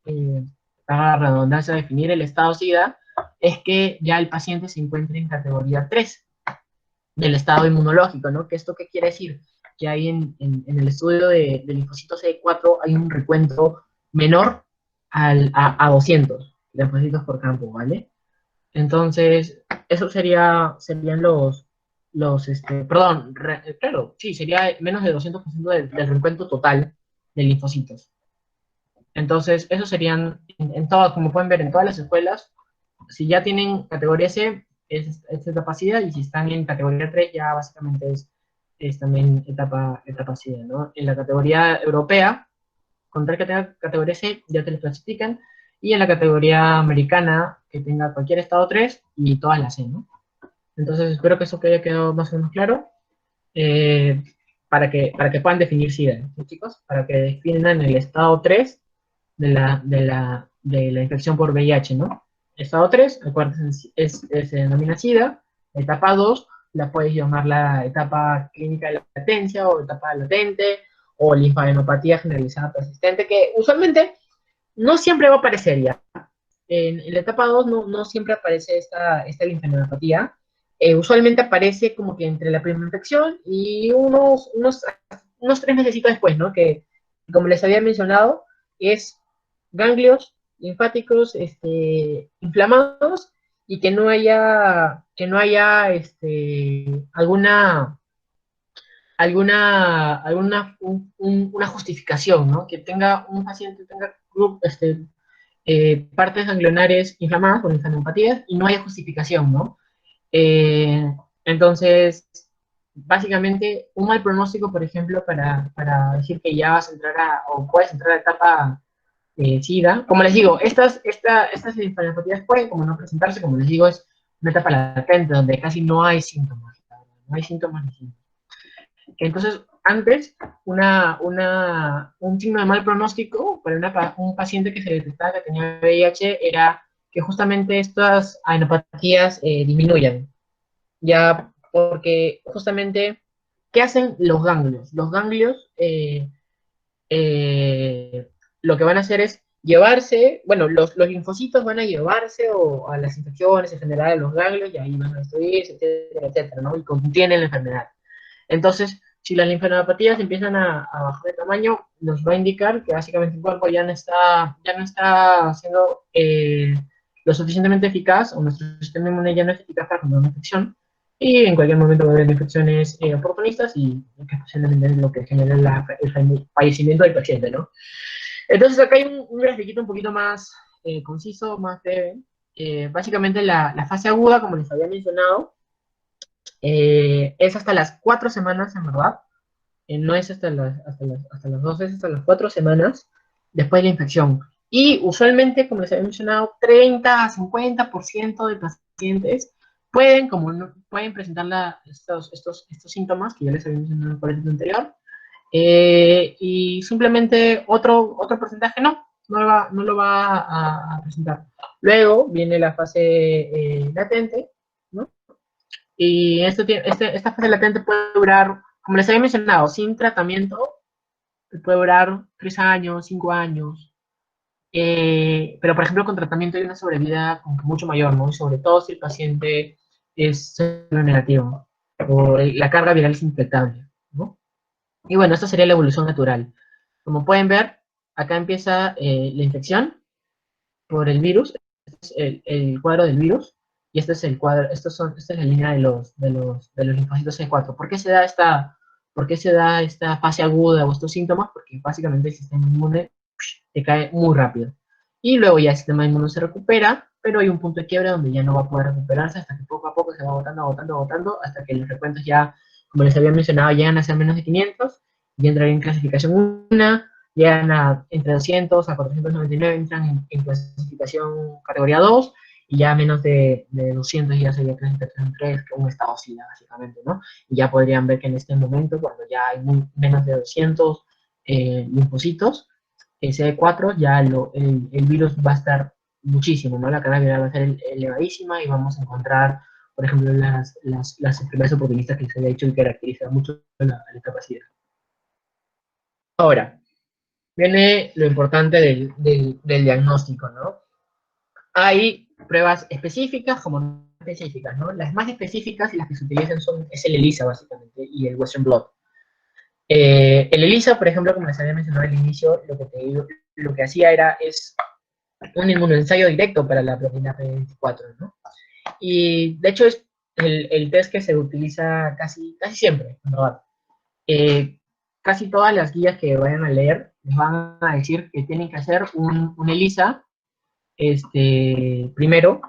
redundancia, definir el estado SIDA, es que ya el paciente se encuentra en categoría 3 del estado inmunológico, ¿no? ¿Que esto qué quiere decir? Que hay en el estudio de linfocitos CD4 hay un recuento menor a 200 linfocitos por campo, ¿vale? Entonces, eso serían claro, sí, sería menos de 200% del recuento total de linfocitos. Entonces, esos serían, en todas, como pueden ver, en todas las escuelas, si ya tienen categoría C, es etapa SIDA, y si están en categoría 3, ya básicamente es también etapa SIDA, ¿no? En la categoría europea, con tal que tenga categoría C, ya te lo clasifican, y en la categoría americana, que tenga cualquier estado 3 y todas las C, ¿no? Entonces, espero que eso haya quedado más o menos claro, eh, para que puedan definir SIDA, ¿sí, chicos? Para que definan el estado 3 de la infección por VIH, ¿no? Estado 3, acuérdense, se denomina SIDA. Etapa 2, la puedes llamar la etapa clínica de latencia o etapa latente o linfadenopatía generalizada persistente, que usualmente no siempre va a aparecer ya. En la etapa 2 no siempre aparece esta linfadenopatía. Usualmente aparece como que entre la primera infección y unos 3 meses después, ¿no? Que, como les había mencionado, es ganglios linfáticos inflamados y que no haya una justificación, ¿no? Que un paciente tenga partes ganglionares inflamadas con linfadenopatía y no haya justificación, ¿no? Entonces, básicamente, un mal pronóstico, por ejemplo, para decir que ya vas a entrar o puedes entrar a la etapa SIDA. Como les digo, estas linfadenopatías pueden como no presentarse, como les digo, es una etapa latente donde casi no hay síntomas, no hay síntomas ni síntomas. Entonces, antes, un signo de mal pronóstico para un paciente que se detectaba que tenía VIH era que justamente estas adenopatías disminuyan, ya porque justamente, ¿qué hacen los ganglios? Los ganglios lo que van a hacer es llevarse, bueno, los linfocitos van a llevarse a las infecciones en general de los ganglios y ahí van a destruirse, etcétera, etcétera, ¿no? Y contienen la enfermedad. Entonces, si las linfadenopatías empiezan a bajar de tamaño, nos va a indicar que básicamente el cuerpo ya no está siendo lo suficientemente eficaz, o nuestro sistema inmune ya no es eficaz para controlar una infección, y en cualquier momento va a haber infecciones oportunistas y que posiblemente es lo que genera el fallecimiento del paciente, ¿no? Entonces acá hay un grafiquito un poquito más conciso, más breve. Básicamente la fase aguda, como les había mencionado, es hasta las 4 semanas, en verdad. No es hasta las 12, es hasta las 4 semanas después de la infección. Y usualmente, como les había mencionado, 30 a 50% de pacientes pueden presentar estos síntomas que ya les había mencionado en el cuadrito anterior. Y simplemente otro porcentaje no lo va a presentar. Luego viene la fase latente, ¿no? Y esta fase latente puede durar, como les había mencionado, sin tratamiento, puede durar 3 años, 5 años. Pero, por ejemplo, con tratamiento hay una sobrevida como que mucho mayor, ¿no? Y sobre todo si el paciente es negativo o la carga viral es indetectable, ¿no? Y bueno, esta sería la evolución natural. Como pueden ver, acá empieza la infección por el virus, este es el cuadro del virus, y este es el cuadro, esta es la línea de los linfocitos C4. ¿Por qué se da esta fase aguda o estos síntomas? Porque básicamente el sistema inmune te cae muy rápido. Y luego ya el sistema inmune se recupera, pero hay un punto de quiebra donde ya no va a poder recuperarse hasta que poco a poco se va agotando, hasta que los recuentos ya, como les había mencionado, llegan a ser menos de 500 y entran en clasificación 1, llegan a entre 200 a 499, entran en clasificación categoría 2, y ya menos de 200 ya sería clasificación 3, que es un estado SIDA, básicamente, ¿no? Y ya podrían ver que en este momento, cuando ya hay menos de 200 linfocitos, CD4, ya el virus va a estar muchísimo, ¿no? La carga viral va a ser elevadísima y vamos a encontrar, por ejemplo, las enfermedades oportunistas que se había dicho que caracterizan mucho la capacidad. Ahora, viene lo importante del diagnóstico, ¿no? Hay pruebas específicas como no específicas, ¿no? Las más específicas y las que se utilizan es el ELISA, básicamente, y el Western blot. El ELISA, por ejemplo, como les había mencionado al inicio, lo que hacía es un inmunoensayo directo para la proteína P24, ¿no? Y de hecho es el test que se utiliza casi siempre, en verdad. Casi todas las guías que vayan a leer les van a decir que tienen que hacer un ELISA primero,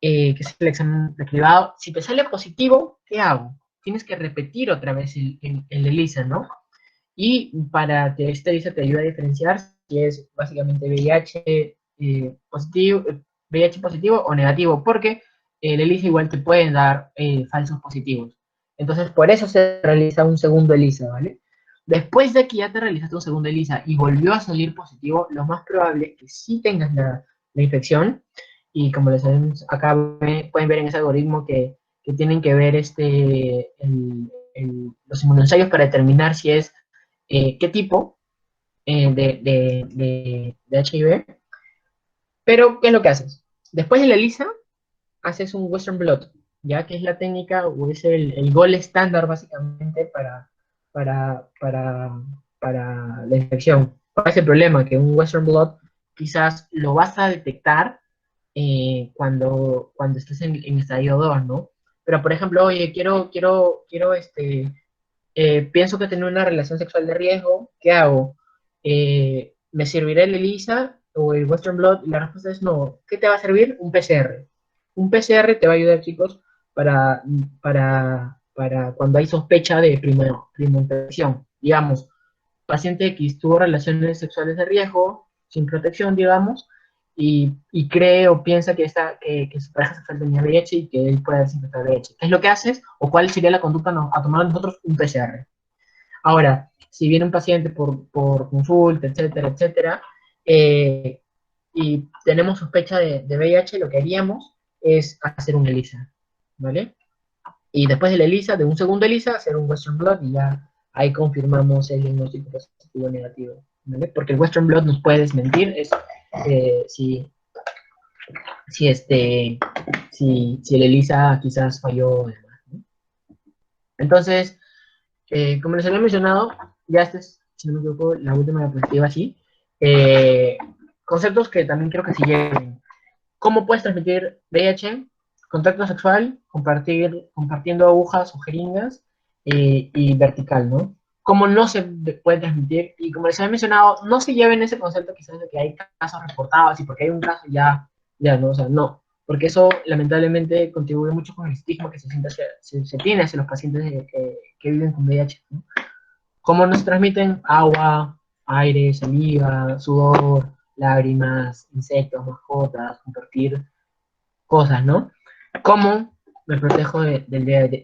que es el examen de cribado. Si te sale positivo, ¿qué hago? Tienes que repetir otra vez el ELISA, ¿no? Y para que este ELISA te ayude a diferenciar si es básicamente VIH positivo o negativo, porque el ELISA igual te pueden dar falsos positivos. Entonces, por eso se realiza un segundo ELISA, ¿vale? Después de que ya te realizaste un segundo ELISA y volvió a salir positivo, lo más probable es que sí tengas la infección. Y como les sabemos, acá pueden ver en ese algoritmo que tienen que ver los inmunoensayos para determinar si es qué tipo de HIV. Pero, ¿qué es lo que haces? Después de la ELISA, haces un Western blot, ya que es la técnica o es el gol estándar básicamente para, para, para la infección. ¿Cuál es el problema? Que un Western blot quizás lo vas a detectar cuando estés en estadio 2, ¿no? Pero, por ejemplo, oye, pienso que tener una relación sexual de riesgo, ¿qué hago? ¿Me servirá el ELISA o el Western blot? Y la respuesta es no. ¿Qué te va a servir? Un PCR. Un PCR te va a ayudar, chicos, para para cuando hay sospecha de infección. Digamos, paciente X tuvo relaciones sexuales de riesgo, sin protección, digamos, y cree o piensa que su pareja sexual tenía VIH y que él puede desinfectar VIH. ¿Qué es lo que haces? ¿O cuál sería la conducta a tomar nosotros? Un PCR. Ahora, si viene un paciente por consulta, etcétera, etcétera, eh, y tenemos sospecha de VIH, lo que haríamos es hacer un ELISA, ¿vale? Y después de la ELISA, de un segundo ELISA, hacer un Western Blot y ya ahí confirmamos el diagnóstico positivo o negativo, ¿vale? Porque el Western Blot nos puede desmentir si, si el ELISA quizás falló. ¿No? Entonces, como les había mencionado, ya esta es, si no me equivoco, la última diapositiva, sí. Conceptos que también creo que sí llegan. ¿Cómo puedes transmitir VIH? Contacto sexual, compartiendo agujas o jeringas y vertical, ¿no? ¿Cómo no se puede transmitir? Y como les había mencionado, no se lleven ese concepto quizás de que hay casos reportados y porque hay un caso ya, ¿no? O sea, no. Porque eso lamentablemente contribuye mucho con el estigma que se tiene hacia los pacientes que viven con VIH, ¿no? ¿Cómo nos transmiten? Agua, aire, saliva, sudor, lágrimas, insectos, mascotas, compartir cosas, ¿no? ¿Cómo me protejo del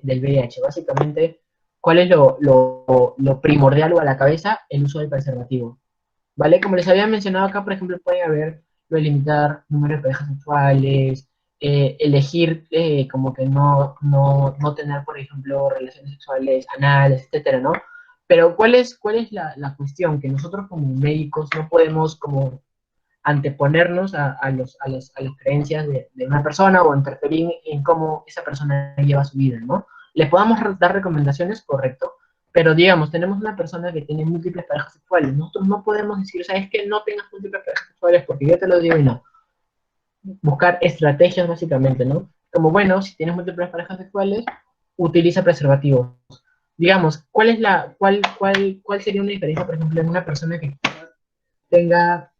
VIH? Básicamente, ¿cuál es lo primordial o a la cabeza? El uso del preservativo, ¿vale? Como les había mencionado acá, por ejemplo, puede haber lo de limitar número de parejas sexuales, elegir como que no tener, por ejemplo, relaciones sexuales anales, etcétera, ¿no? Pero ¿cuál es la cuestión? Que nosotros como médicos no podemos como anteponernos a las creencias de una persona o interferir en cómo esa persona lleva su vida, ¿no? Le podamos dar recomendaciones, correcto, pero digamos, tenemos una persona que tiene múltiples parejas sexuales, nosotros no podemos decir, ¿sabes qué? No tengas múltiples parejas sexuales porque yo te lo digo y no. Buscar estrategias básicamente, ¿no? Como, bueno, si tienes múltiples parejas sexuales, utiliza preservativos. Digamos, ¿cuál sería una diferencia, por ejemplo, en una persona que tenga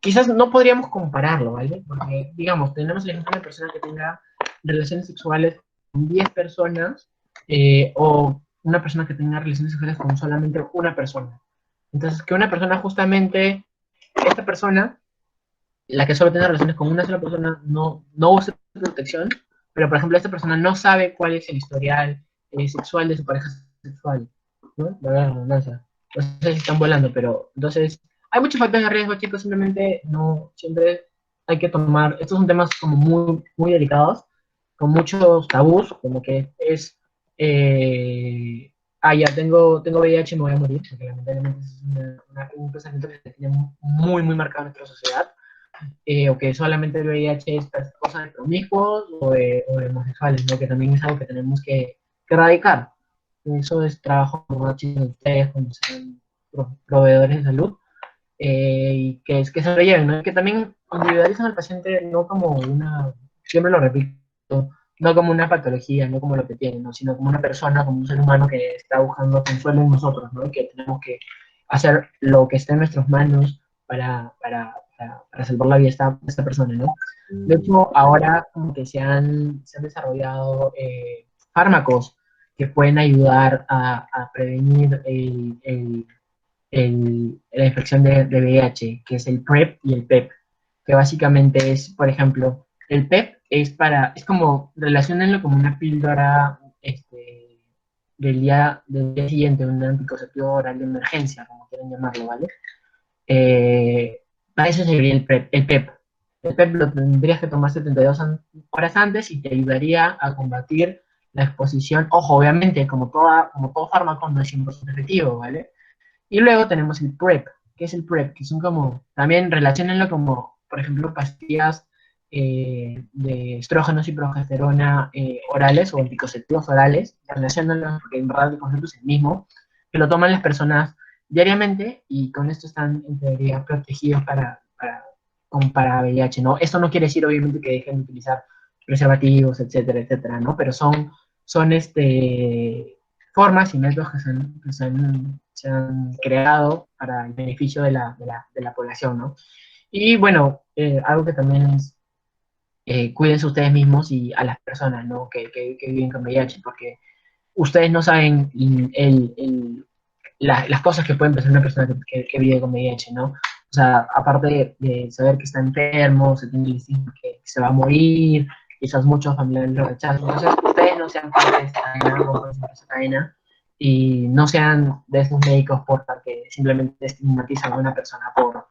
quizás no podríamos compararlo, ¿vale? Porque, digamos, tenemos el ejemplo de una persona que tenga relaciones sexuales con 10 personas o una persona que tenga relaciones sexuales con solamente una persona. Entonces, que una persona justamente, esta persona, la que solo tiene relaciones con una sola persona, no usa protección, pero, por ejemplo, esta persona no sabe cuál es el historial sexual de su pareja sexual, ¿no? La redundancia. No sé si están volando, pero entonces hay muchos factores de riesgo, chicos, simplemente no, siempre hay que tomar, estos son temas como muy, muy delicados, con muchos tabús, como que es, ya tengo VIH y me voy a morir, porque lamentablemente es un pensamiento que se tiene muy, muy marcado en nuestra sociedad, o que solamente el VIH es cosa de promiscuos o de homosexuales, ¿no? Que también es algo que tenemos que erradicar. Eso es trabajo con chicos de ustedes, cuando sean proveedores de salud, y que se lo lleven, ¿no? Y que también individualizan al paciente no como siempre lo repito, no como una patología, no como lo que tiene, ¿no? Sino como una persona, como un ser humano que está buscando consuelo en nosotros, ¿no? Y que tenemos que hacer lo que esté en nuestras manos para salvar la vida de esta persona, ¿no? De hecho, ahora como que se han desarrollado fármacos que pueden ayudar a prevenir la infección de VIH, que es el PrEP y el PEP, que básicamente es, por ejemplo, el PEP es como, relacionenlo como una píldora del día siguiente, un anticonceptivo oral de emergencia, como quieran llamarlo, ¿vale? Para eso sería el PrEP, el PEP. El PEP lo tendrías que tomar 72 horas antes y te ayudaría a combatir la exposición. Ojo, obviamente, como todo fármaco no es 100% efectivo, ¿vale? Y luego tenemos el PrEP. ¿Qué es el PrEP? Que son como, también relacionenlo como, por ejemplo, pastillas de estrógenos y progesterona orales o anticonceptivos orales. Relacionenlo porque en verdad el concepto es el mismo, que lo toman las personas diariamente y con esto están en teoría protegidos para VIH, ¿no? Esto no quiere decir obviamente que dejen de utilizar preservativos, etcétera, etcétera, ¿no? Pero son formas y métodos que se han creado para el beneficio de la población, ¿no? Y bueno, algo que también es, cuídense ustedes mismos y a las personas, ¿no? Que viven con VIH, porque ustedes no saben las cosas que pueden pensar una persona que vive con VIH, ¿no? O sea, aparte de saber que está enfermo, se tiene el estigma que se va a morir, quizás muchos familiares lo rechazan. Entonces, ustedes no sean parte de esta cadena, no pueden ser esa cadena, y no sean de esos médicos que simplemente estigmatizan a una persona por,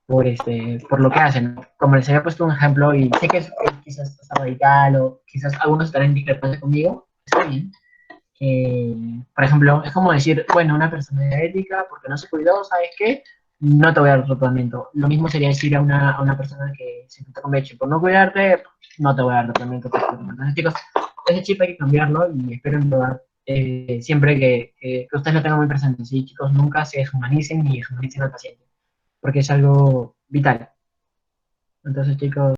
por lo que hacen. Como les había puesto un ejemplo, y sé que quizás está radical, o quizás algunos estarán en discrepancia conmigo, está bien. Por ejemplo, es como decir, bueno, una persona diabética, porque no se cuidó, ¿sabes qué? No te voy a dar tratamiento. Lo mismo sería decir a una persona que se infecta con VIH, por no cuidarte, no te voy a dar tratamiento. Entonces, chicos, ese chip hay que cambiarlo y espero en verdad siempre que ustedes lo tengan muy presente. Sí, chicos, nunca se deshumanicen ni deshumanicen al paciente, porque es algo vital. Entonces, chicos,